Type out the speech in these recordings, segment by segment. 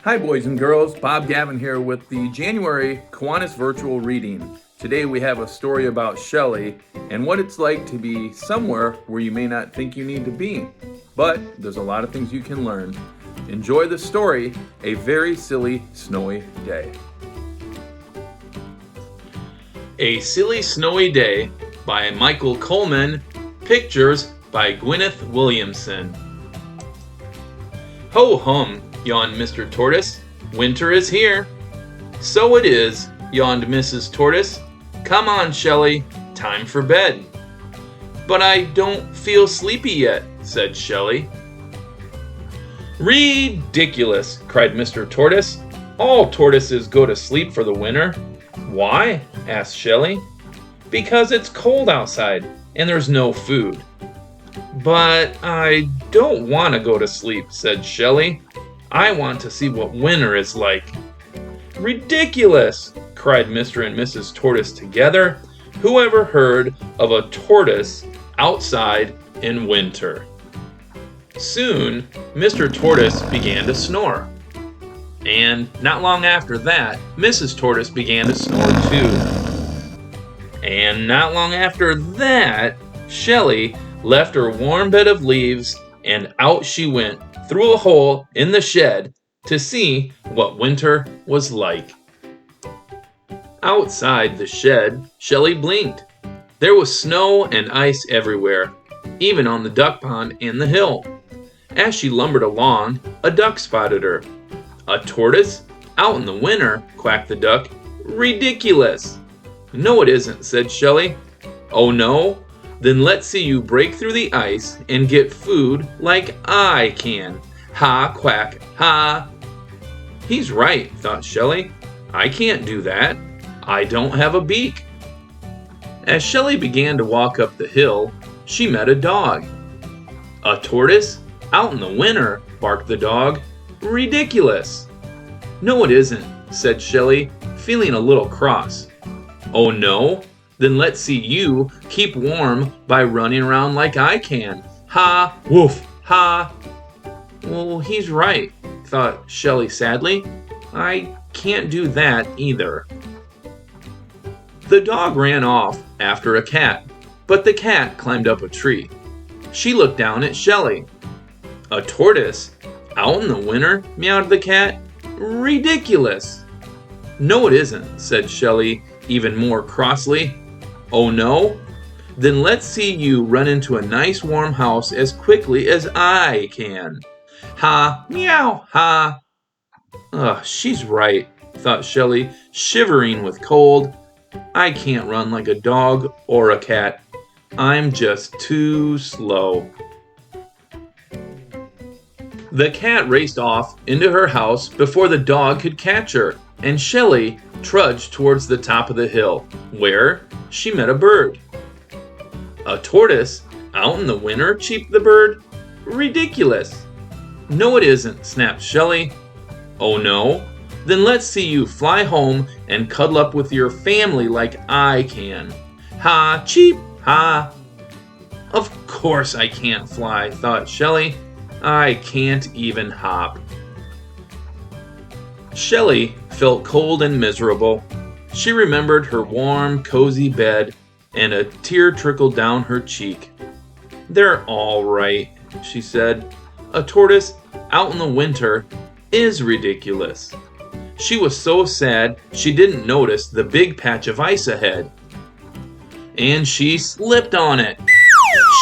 Hi boys and girls, Bob Gavin here with the January Kiwanis Virtual Reading. Today we have a story about Shelley and what it's like to be somewhere where you may not think you need to be. But there's a lot of things you can learn. Enjoy the story, A Very Silly Snowy Day. A Silly Snowy Day by Michael Coleman, pictures by Gwyneth Williamson. Ho hum, yawned Mr. Tortoise. Winter is here. So it is, yawned Mrs. Tortoise. Come on, Shelley, time for bed. But I don't feel sleepy yet, said Shelley. Ridiculous, cried Mr. Tortoise. All tortoises go to sleep for the winter. Why? Asked Shelley. Because it's cold outside and there's no food. But I don't want to go to sleep, said Shelley. I want to see what winter is like. Ridiculous, cried Mr. and Mrs. Tortoise together. Who ever heard of a tortoise outside in winter? Soon, Mr. Tortoise began to snore. And not long after that, Mrs. Tortoise began to snore too. And not long after that, Shelley left her warm bed of leaves and out she went through a hole in the shed to see what winter was like. Outside the shed, Shelley blinked. There was snow and ice everywhere, even on the duck pond and the hill. As she lumbered along, a duck spotted her. A tortoise? Out in the winter, quacked the duck. Ridiculous! No, it isn't, said Shelley. Oh no? Then let's see you break through the ice and get food like I can. Ha, quack, ha. He's right, thought Shelley. I can't do that. I don't have a beak. As Shelley began to walk up the hill, she met a dog. A tortoise? Out in the winter, barked the dog. Ridiculous. No, it isn't, said Shelley, feeling a little cross. Oh no? Then let's see you keep warm by running around like I can. Ha, woof, ha. Well, he's right, thought Shelley sadly. I can't do that either. The dog ran off after a cat, but the cat climbed up a tree. She looked down at Shelley. A tortoise? Out in the winter? Meowed the cat. Ridiculous. No, it isn't, said Shelley even more crossly. Oh no? Then let's see you run into a nice warm house as quickly as I can. Ha, meow, ha. She's right, thought Shelley, shivering with cold. I can't run like a dog or a cat. I'm just too slow. The cat raced off into her house before the dog could catch her, and Shelley trudged towards the top of the hill, where she met a bird. A tortoise? Out in the winter? Cheeped the bird. Ridiculous. No, it isn't, snapped Shelley. Oh no? Then let's see you fly home and cuddle up with your family like I can. Ha, cheep, ha. Of course I can't fly, thought Shelley. I can't even hop. Shelley felt cold and miserable. She remembered her warm, cozy bed, and a tear trickled down her cheek. They're all right, she said. A tortoise out in the winter is ridiculous. She was so sad she didn't notice the big patch of ice ahead. And she slipped on it.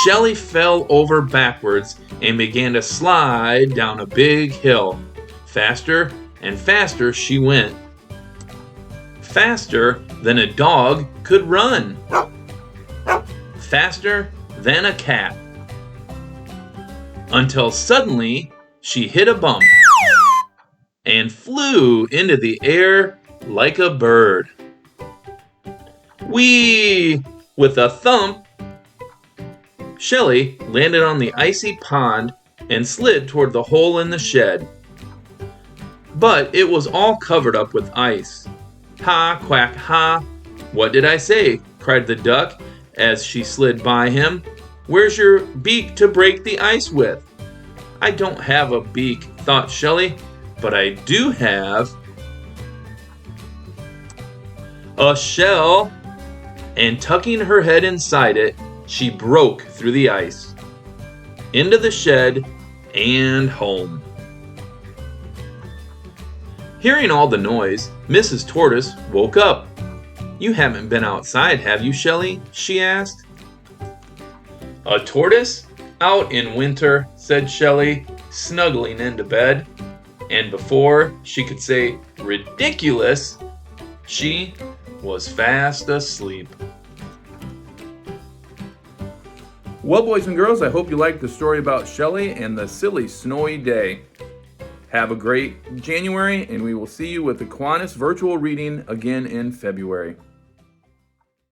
Shelley fell over backwards and began to slide down a big hill. Faster and faster she went. Faster than a dog could run. Faster than a cat. Until suddenly she hit a bump and flew into the air like a bird. Whee! With a thump, Shelley landed on the icy pond and slid toward the hole in the shed. But it was all covered up with ice. Ha, quack, ha. What did I say? Cried the duck as she slid by him. Where's your beak to break the ice with? I don't have a beak, thought Shelley. but I do have a shell. And tucking her head inside it, she broke through the ice, into the shed, and home. Hearing all the noise, Mrs. Tortoise woke up. "You haven't been outside, have you, Shelley?" she asked. "A tortoise? Out in winter," said Shelley, snuggling into bed. And before she could say ridiculous, she was fast asleep. Well, boys and girls, I hope you liked the story about Shelley and the silly snowy day. Have a great January, and we will see you with the Kiwanis virtual reading again in February.